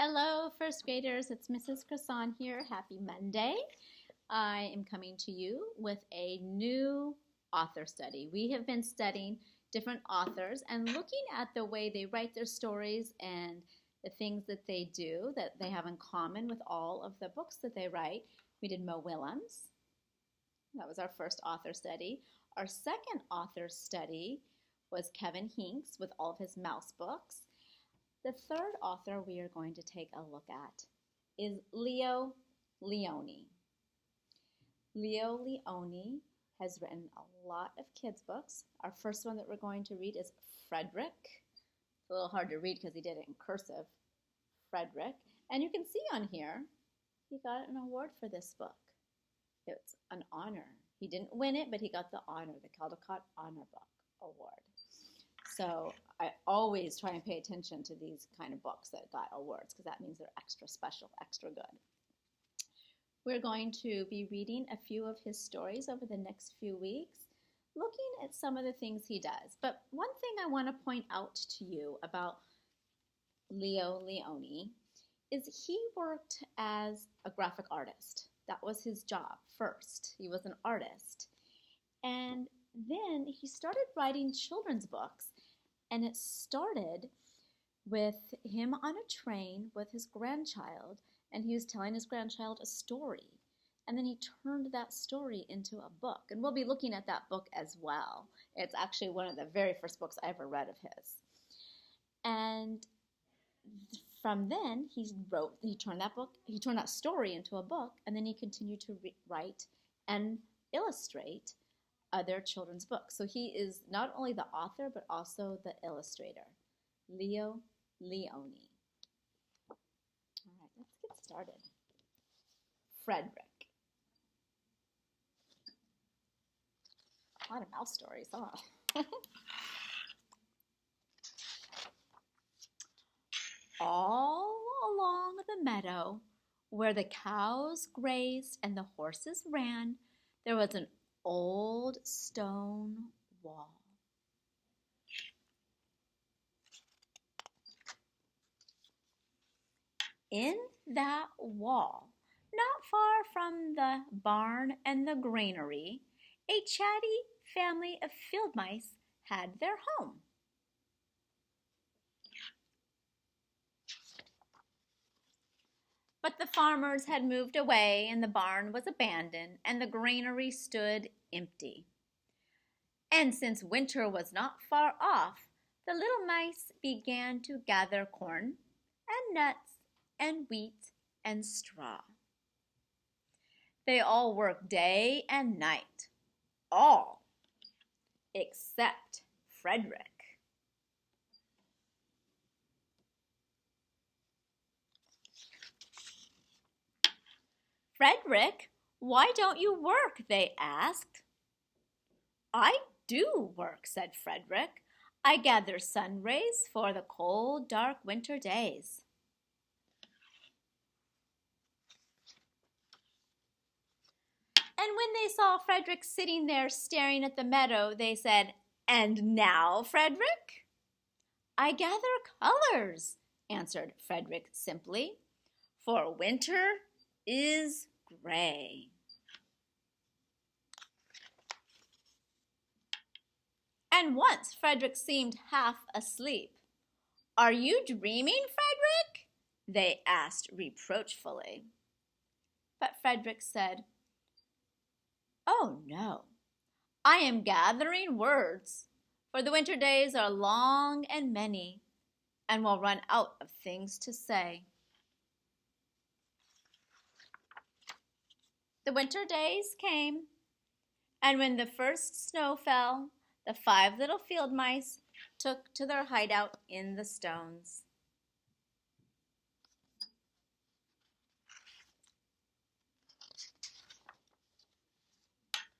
Hello, first graders. It's Mrs. Croissant here. Happy Monday. I am coming to you with a new author study. We have been studying different authors and looking at the way they write their stories and the things that they do that they have in common with all of the books that they write. We did Mo Willems. That was our first author study. Our second author study was Kevin Hinks with all of his mouse books. The third author we are going to take a look at is Lionni. Lionni has written a lot of kids' books. Our first one that we're going to read is Fredrick. It's a little hard to read because he did it in cursive. Fredrick. And you can see on here, he got an award for this book. It's an honor. He didn't win it, but he got the honor, the Caldecott Honor Book Award. So I always try and pay attention to these kind of books that got awards because that means they're extra special, extra good. We're going to be reading a few of his stories over the next few weeks, looking at some of the things he does. But one thing I want to point out to you about Lionni is he worked as a graphic artist. That was his job first. He was an artist. And then he started writing children's books. And it started with him on a train with his grandchild, and he was telling his grandchild a story. And then he turned that story into a book. And we'll be looking at that book as well. It's actually one of the very first books I ever read of his. And from then, he turned that story into a book, and then he continued to write and illustrate other children's books. So he is not only the author, but also the illustrator. Lionni. All right, let's get started. Fredrick. A lot of mouse stories, huh? All along the meadow, where the cows grazed and the horses ran, there was an old stone wall. In that wall, not far from the barn and the granary, a chatty family of field mice had their home. But the farmers had moved away, and the barn was abandoned, and the granary stood empty. And since winter was not far off, the little mice began to gather corn and nuts and wheat and straw. They all worked day and night, all except Frederick. Frederick, why don't you work? They asked. I do work, said Frederick. I gather sun rays for the cold, dark winter days. And when they saw Frederick sitting there staring at the meadow, they said, And now, Frederick? I gather colors, answered Frederick simply, for winter is gray. And once Frederick seemed half asleep. Are you dreaming, Frederick? They asked reproachfully. But Frederick said, Oh no, I am gathering words, for the winter days are long and many, and will run out of things to say. The winter days came, and when the first snow fell, the 5 little field mice took to their hideout in the stones.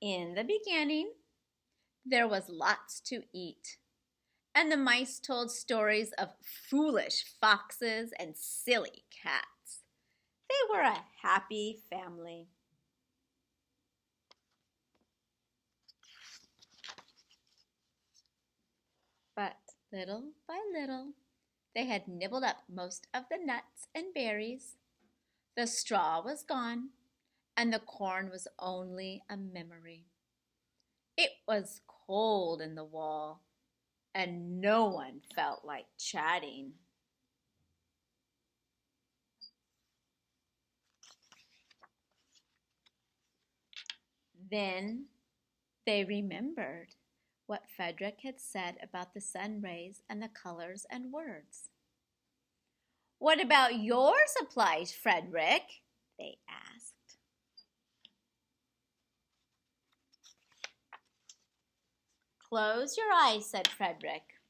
In the beginning, there was lots to eat, and the mice told stories of foolish foxes and silly cats. They were a happy family. But little by little, They had nibbled up most of the nuts and berries. The straw was gone, and the corn was only a memory. It was cold in the wall, and no one felt like chatting. Then they remembered what Frederick had said about the sun rays and the colors and words. "What about your supplies, Frederick?" they asked. "Close your eyes," said Frederick,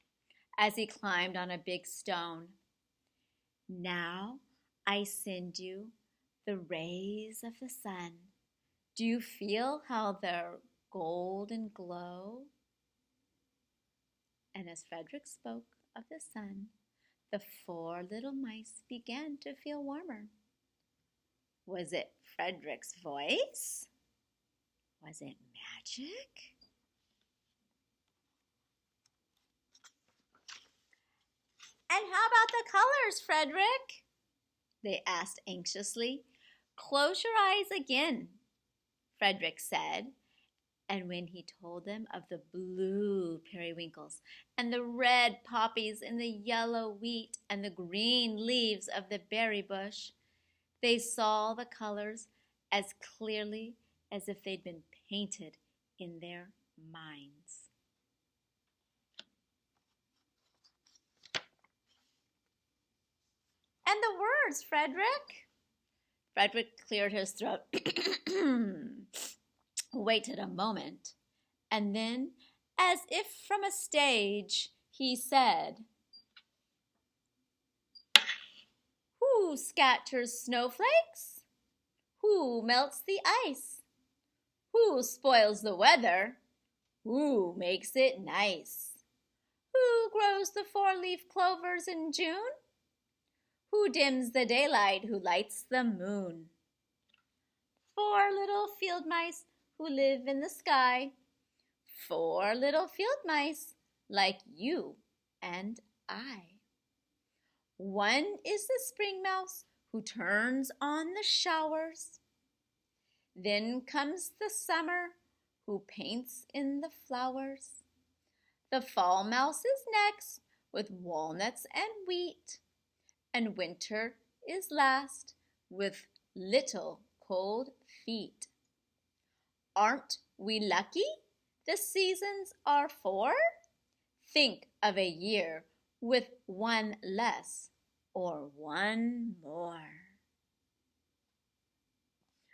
as he climbed on a big stone. "Now I send you the rays of the sun. Do you feel how they're golden glow?" And as Frederick spoke of the sun, the 4 little mice began to feel warmer. Was it Frederick's voice? Was it magic? "And how about the colors, Frederick?" they asked anxiously. "Close your eyes again," Frederick said. And when he told them of the blue periwinkles and the red poppies and the yellow wheat and the green leaves of the berry bush, they saw the colors as clearly as if they'd been painted in their minds. "And the words, Frederick?" Frederick cleared his throat, waited a moment, and then, as if from a stage, he said, "Who scatters snowflakes? Who melts the ice? Who spoils the weather? Who makes it nice? Who grows the 4-leaf clovers in June? Who dims the daylight? Who lights the moon? 4 little field mice who live in the sky. 4 little field mice like you and I. One is the spring mouse who turns on the showers. Then comes the summer who paints in the flowers. The fall mouse is next with walnuts and wheat. And winter is last with little cold feet. Aren't we lucky the seasons are 4? Think of a year with 1 less or 1 more."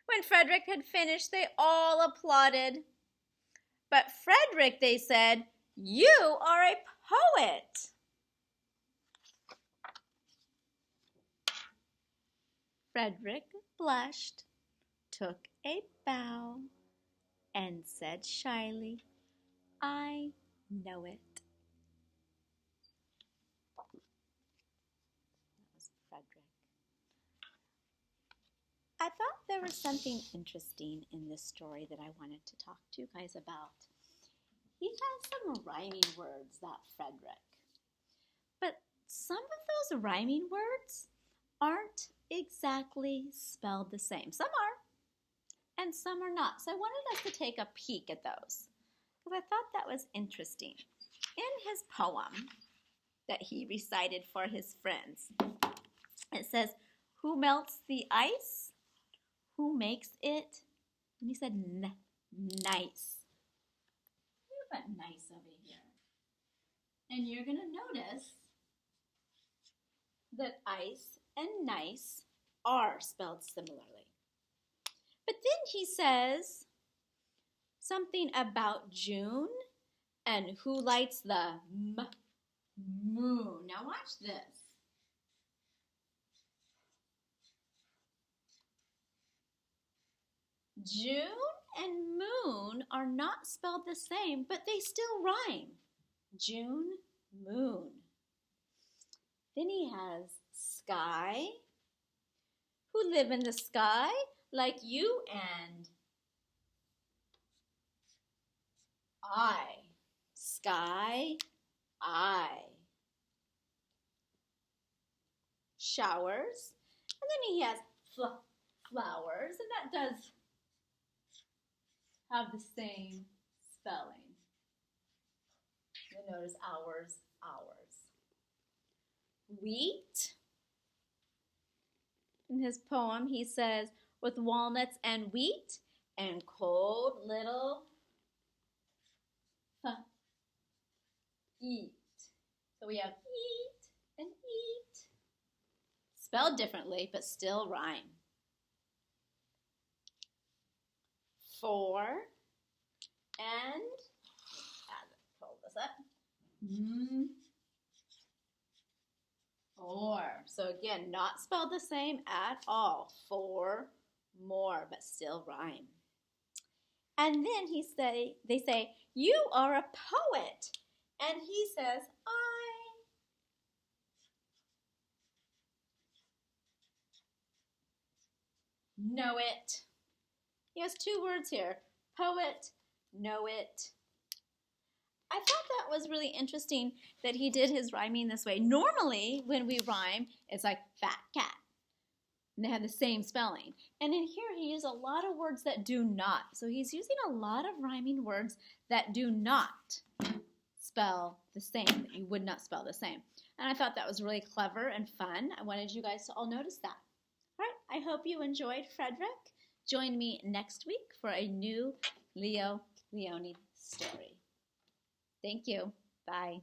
When Frederick had finished, they all applauded. "But Frederick," they said, "you are a poet." Frederick blushed, took a bow, and said shyly, "I know it." That was Frederick. I thought there was something interesting in this story that I wanted to talk to you guys about. He has some rhyming words, that Frederick. But some of those rhyming words aren't exactly spelled the same. Some are, and some are not. So I wanted us to take a peek at those, because I thought that was interesting. In his poem that he recited for his friends, it says, "Who melts the ice? Who makes it?" And he said, nice. We put nice over here. And you're going to notice that ice and nice are spelled similarly. But then he says something about June and who lights the moon. Now watch this. June and moon are not spelled the same, but they still rhyme. June, moon. Then he has sky. Who live in the sky like you and I. Sky, I. showers. And then he has flowers, and that does have the same spelling. You'll notice hours. Wheat. In his poem, he says, with walnuts and wheat and cold little eat. So we have eat and eat. Spelled differently, but still rhyme. 4 and, pull this up. 4. So again, not spelled the same at all. 4 more, but still rhyme. And then they say, you are a poet. And he says, I know it. He has 2 words here, poet, know it. I thought that was really interesting that he did his rhyming this way. Normally, when we rhyme, it's like fat cat. And they have the same spelling. And in here, he used a lot of words that do not. So he's using a lot of rhyming words that do not spell the same, that you would not spell the same. And I thought that was really clever and fun. I wanted you guys to all notice that. All right, I hope you enjoyed Frederick. Join me next week for a new Lionni story. Thank you. Bye.